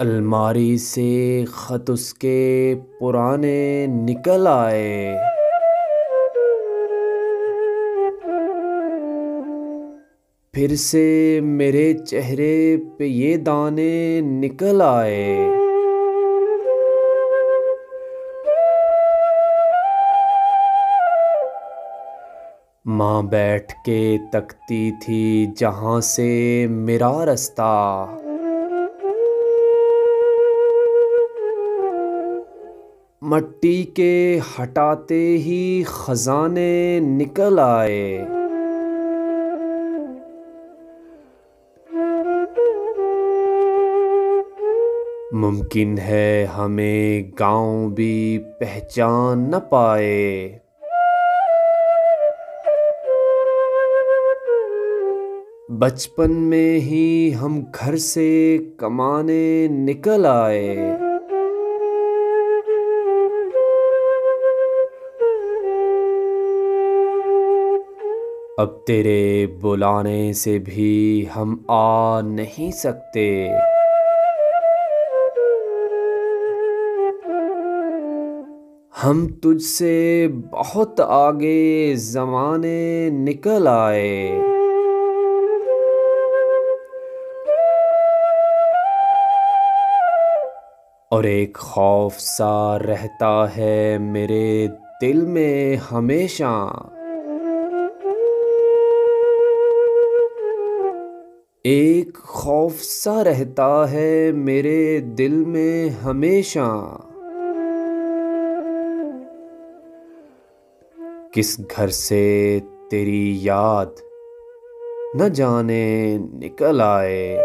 अलमारी से खत उसके पुराने निकल आए। फिर से मेरे चेहरे पे ये दाने निकल आए। माँ बैठ के तकती थी जहाँ से मेरा रास्ता। मट्टी के हटाते ही खजाने निकल आए। मुमकिन है हमें गांव भी पहचान न पाए। बचपन में ही हम घर से कमाने निकल आए। अब तेरे बुलाने से भी हम आ नहीं सकते। हम तुझसे बहुत आगे ज़माने निकल आए। और एक खौफ सा रहता है मेरे दिल में हमेशा। एक खौफ सा रहता है मेरे दिल में हमेशा। किस घर से तेरी याद न जाने निकल आए।